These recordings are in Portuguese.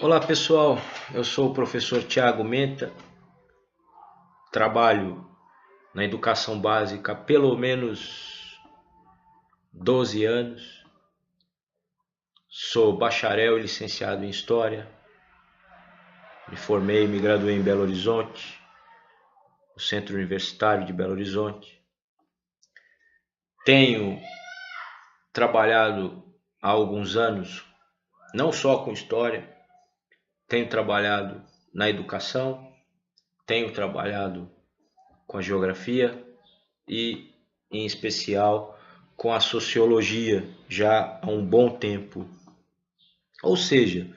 Olá pessoal, eu sou o professor Tiago Menta, trabalho na educação básica há pelo menos 12 anos, sou bacharel e licenciado em História, me formei e me graduei em Belo Horizonte, no Centro Universitário de Belo Horizonte. Tenho trabalhado há alguns anos, não só com História, tenho trabalhado na educação, tenho trabalhado com a geografia e, em especial, com a sociologia já há um bom tempo. Ou seja,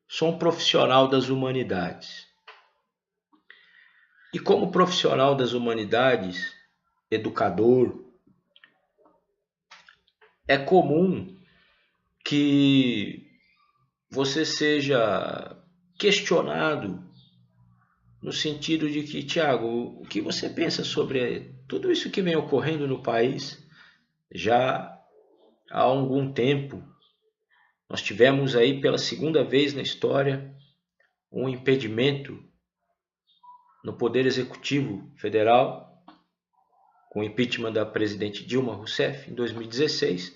sou um profissional das humanidades. E como profissional das humanidades, educador, é comum que você seja questionado no sentido de que, Tiago, o que você pensa sobre tudo isso que vem ocorrendo no país já há algum tempo? Nós tivemos aí pela segunda vez na história um impedimento no Poder Executivo Federal, com o impeachment da presidente Dilma Rousseff em 2016,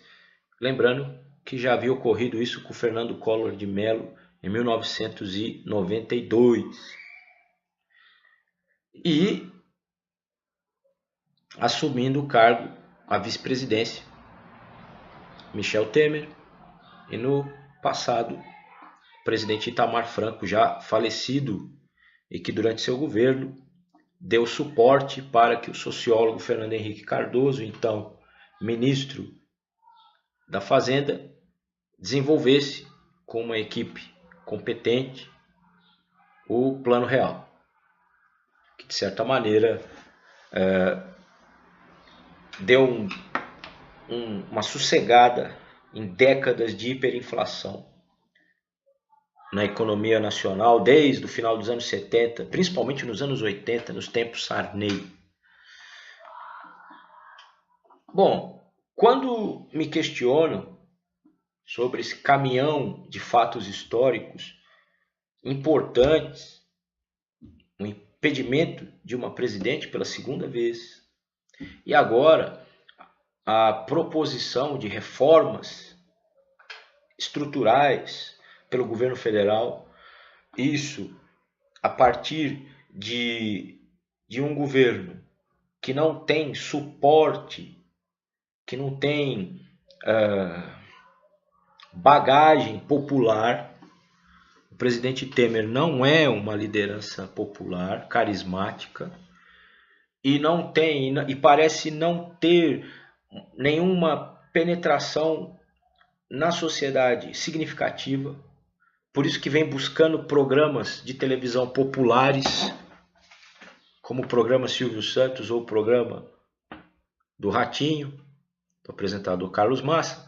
lembrando que já havia ocorrido isso com Fernando Collor de Mello em 1992. E assumindo o cargo, a vice-presidência, Michel Temer, e no passado, o presidente Itamar Franco, já falecido, e que durante seu governo deu suporte para que o sociólogo Fernando Henrique Cardoso, então ministro da Fazenda, desenvolvesse com uma equipe competente o Plano Real, que de certa maneira deu uma sossegada em décadas de hiperinflação na economia nacional, desde o final dos anos 70, principalmente nos anos 80, nos tempos Sarney. Bom, quando me questionam sobre esse caminhão de fatos históricos importantes, o impedimento de uma presidente pela segunda vez, e agora a proposição de reformas estruturais pelo governo federal, isso a partir de um governo que não tem suporte, que não tem bagagem popular. O presidente Temer não é uma liderança popular, carismática, e não tem, e parece não ter nenhuma penetração na sociedade significativa. Por isso que vem buscando programas de televisão populares, como o programa Silvio Santos ou o programa do Ratinho, do apresentador Carlos Massa,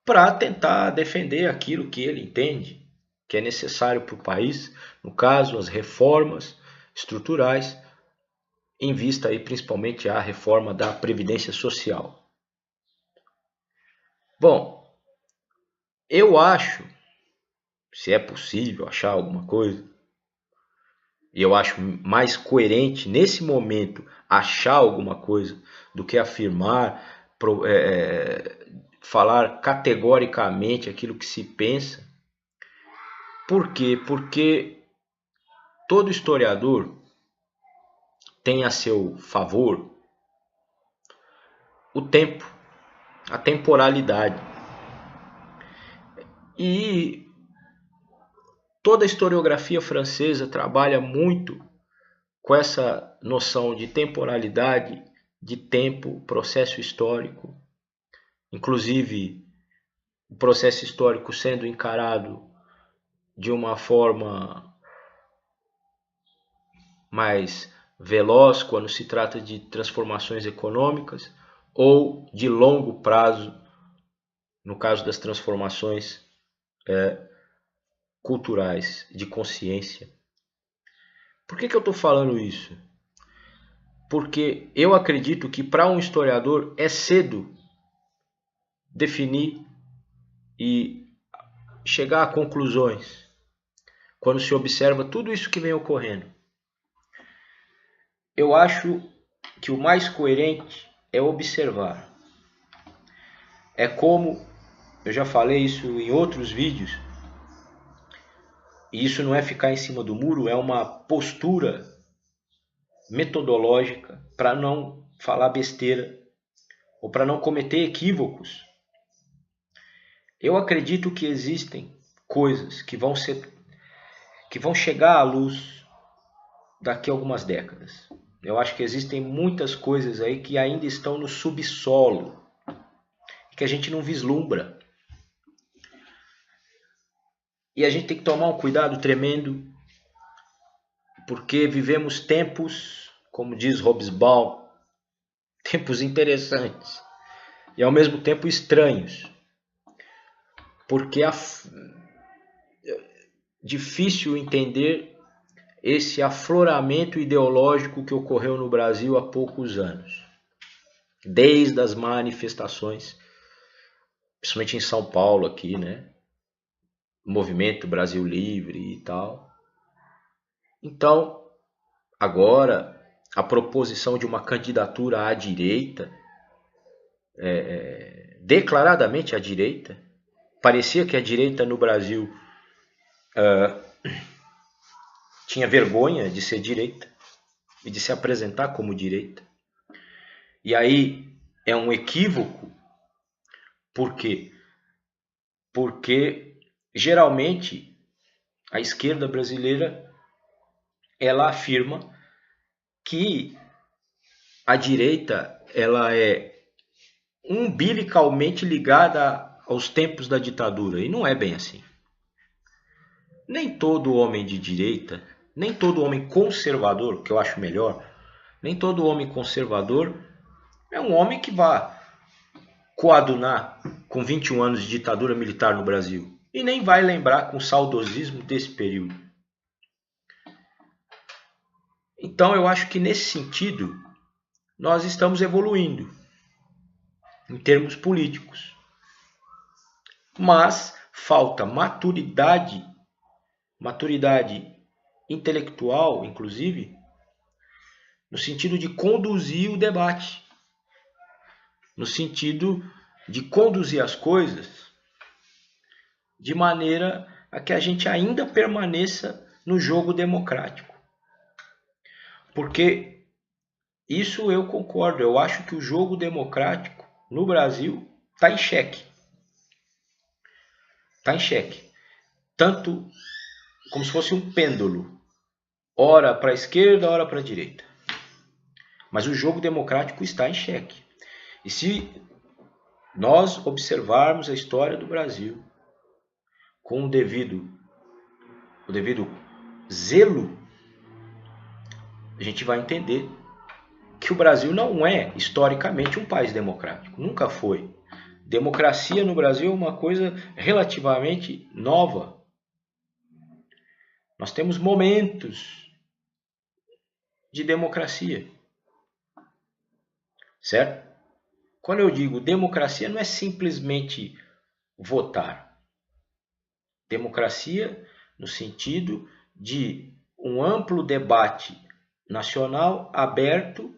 para tentar defender aquilo que ele entende que é necessário para o país, no caso, as reformas estruturais, em vista aí principalmente à reforma da Previdência Social. Bom, eu acho, se é possível achar alguma coisa, e eu acho mais coerente nesse momento achar alguma coisa do que afirmar, falar categoricamente aquilo que se pensa. Por quê? Porque todo historiador tem a seu favor o tempo, a temporalidade. E toda a historiografia francesa trabalha muito com essa noção de temporalidade, de tempo, processo histórico. Inclusive, o processo histórico sendo encarado de uma forma mais veloz quando se trata de transformações econômicas, ou de longo prazo no caso das transformações culturais, de consciência. Por que eu estou falando isso? Porque eu acredito que para um historiador é cedo definir e chegar a conclusões. quando se observa tudo isso que vem ocorrendo. Eu acho que o mais coerente é observar. É como, eu já falei isso em outros vídeos, e isso não é ficar em cima do muro, é uma postura metodológica para não falar besteira ou para não cometer equívocos. Eu acredito que existem coisas que vão chegar à luz daqui a algumas décadas. Eu acho que existem muitas coisas aí que ainda estão no subsolo, que a gente não vislumbra. E a gente tem que tomar um cuidado tremendo, porque vivemos tempos, como diz Hobsbawm, tempos interessantes e ao mesmo tempo estranhos. Porque é difícil entender esse afloramento ideológico que ocorreu no Brasil há poucos anos. Desde as manifestações, principalmente em São Paulo aqui, né? Movimento Brasil Livre e tal. Então, agora, a proposição de uma candidatura à direita, declaradamente à direita, parecia que a direita no Brasil tinha vergonha de ser direita e de se apresentar como direita. E aí é um equívoco, por quê? Porque geralmente a esquerda brasileira ela afirma que a direita ela é umbilicalmente ligada aos tempos da ditadura, e não é bem assim. Nem todo homem de direita, nem todo homem conservador, que eu acho melhor, nem todo homem conservador é um homem que vai coadunar com 21 anos de ditadura militar no Brasil e nem vai lembrar com saudosismo desse período. Então eu acho que nesse sentido nós estamos evoluindo em termos políticos, mas falta maturidade intelectual, inclusive, no sentido de conduzir o debate, no sentido de conduzir as coisas de maneira a que a gente ainda permaneça no jogo democrático. Porque isso eu concordo, eu acho que o jogo democrático no Brasil está em xeque. Está em xeque. Tanto como se fosse um pêndulo, ora para a esquerda, ora para a direita. Mas o jogo democrático está em xeque. E se nós observarmos a história do Brasil com o devido zelo, a gente vai entender que o Brasil não é historicamente um país democrático. Nunca foi. Democracia no Brasil é uma coisa relativamente nova. Nós temos momentos de democracia. Certo? Quando eu digo democracia, não é simplesmente votar. Democracia no sentido de um amplo debate nacional aberto,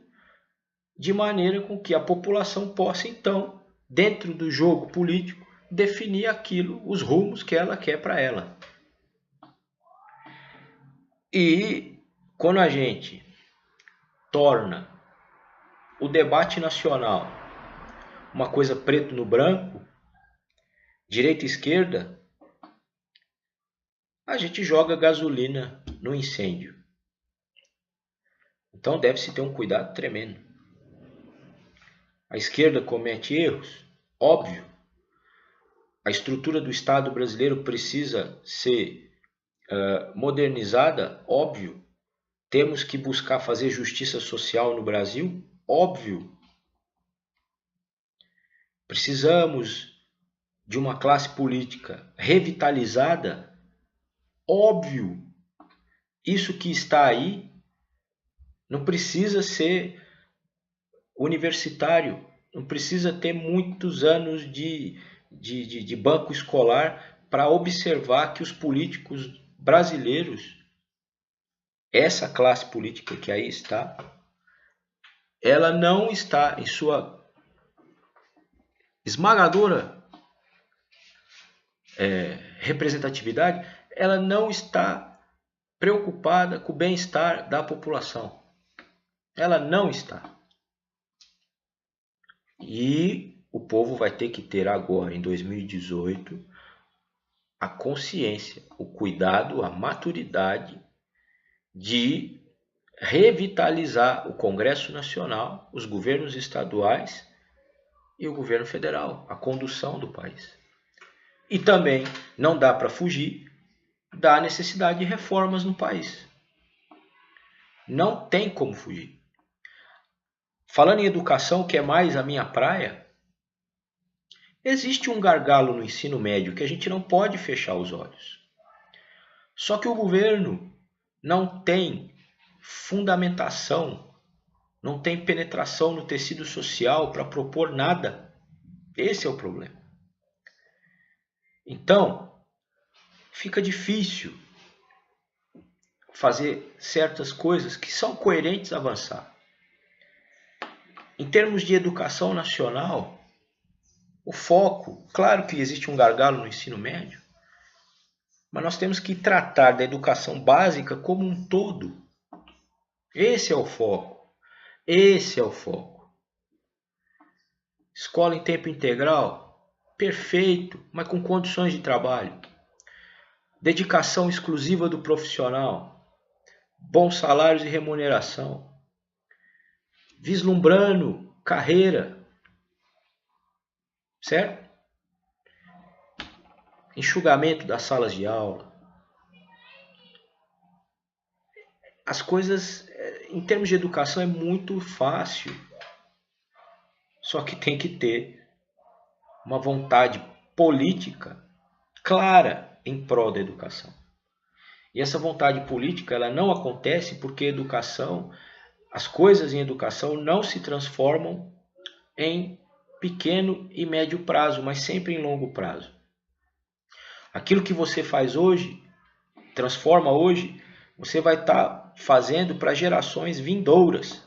de maneira com que a população possa, então, dentro do jogo político, definir aquilo, os rumos que ela quer para ela. E quando a gente torna o debate nacional uma coisa preto no branco, direita e esquerda, a gente joga gasolina no incêndio. Então deve-se ter um cuidado tremendo. A esquerda comete erros, óbvio. A estrutura do Estado brasileiro precisa ser modernizada, óbvio. Temos que buscar fazer justiça social no Brasil, óbvio. Precisamos de uma classe política revitalizada, óbvio. Isso que está aí não precisa ser universitário, não precisa ter muitos anos de banco escolar para observar que os políticos brasileiros, essa classe política que aí está, ela não está em sua esmagadora representatividade, ela não está preocupada com o bem-estar da população. Ela não está. E o povo vai ter que ter agora, em 2018, a consciência, o cuidado, a maturidade de revitalizar o Congresso Nacional, os governos estaduais e o governo federal, a condução do país. E também não dá para fugir da necessidade de reformas no país. Não tem como fugir. Falando em educação, que é mais a minha praia, existe um gargalo no ensino médio que a gente não pode fechar os olhos. Só que o governo não tem fundamentação, não tem penetração no tecido social para propor nada. Esse é o problema. Então, fica difícil fazer certas coisas que são coerentes avançar. Em termos de educação nacional, o foco, claro que existe um gargalo no ensino médio, mas nós temos que tratar da educação básica como um todo. Esse é o foco. Esse é o foco. Escola em tempo integral, perfeito, mas com condições de trabalho. Dedicação exclusiva do profissional, bons salários e remuneração. Vislumbrando carreira, certo? Enxugamento das salas de aula. As coisas, em termos de educação, é muito fácil. Só que tem que ter uma vontade política clara em prol da educação. E essa vontade política, ela não acontece porque as coisas em educação não se transformam em pequeno e médio prazo, mas sempre em longo prazo. Aquilo que você faz hoje, transforma hoje, você vai estar fazendo para gerações vindouras,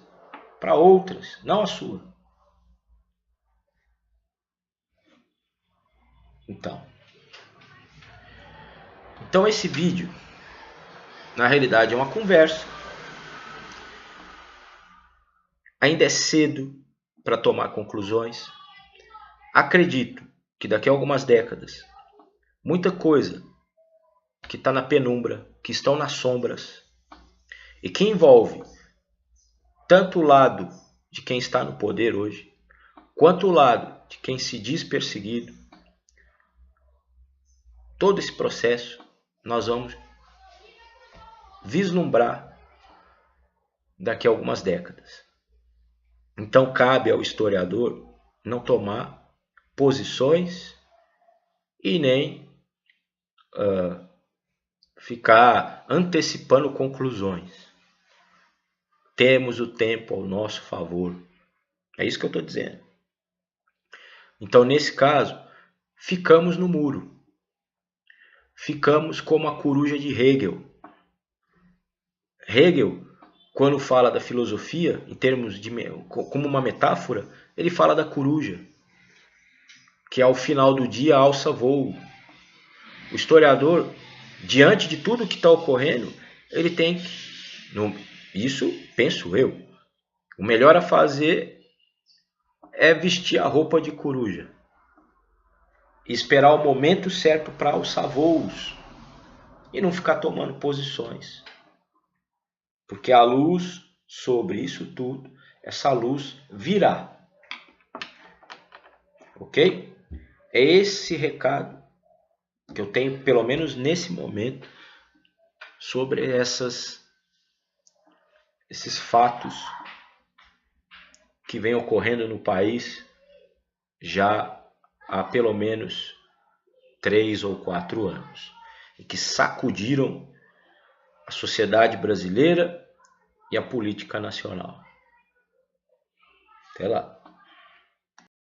para outras, não a sua. Então esse vídeo, na realidade, é uma conversa. Ainda é cedo para tomar conclusões. Acredito que daqui a algumas décadas, muita coisa que está na penumbra, que estão nas sombras, e que envolve tanto o lado de quem está no poder hoje, quanto o lado de quem se diz perseguido, todo esse processo nós vamos vislumbrar daqui a algumas décadas. Então cabe ao historiador não tomar posições e nem ficar antecipando conclusões. Temos o tempo ao nosso favor. É isso que eu estou dizendo. Então, nesse caso, ficamos no muro. Ficamos como a coruja de Hegel. Hegel, quando fala da filosofia, em termos de como uma metáfora, ele fala da coruja, que ao final do dia alça voo. O historiador, diante de tudo que está ocorrendo, ele tem que... Isso penso eu. O melhor a fazer é vestir a roupa de coruja. E esperar o momento certo para alçar voos. E não ficar tomando posições. Porque a luz sobre isso tudo, essa luz virá. Ok? É esse recado que eu tenho, pelo menos nesse momento, sobre esses fatos que vêm ocorrendo no país já há pelo menos 3 ou 4 anos e que sacudiram a sociedade brasileira e a política nacional. Até lá.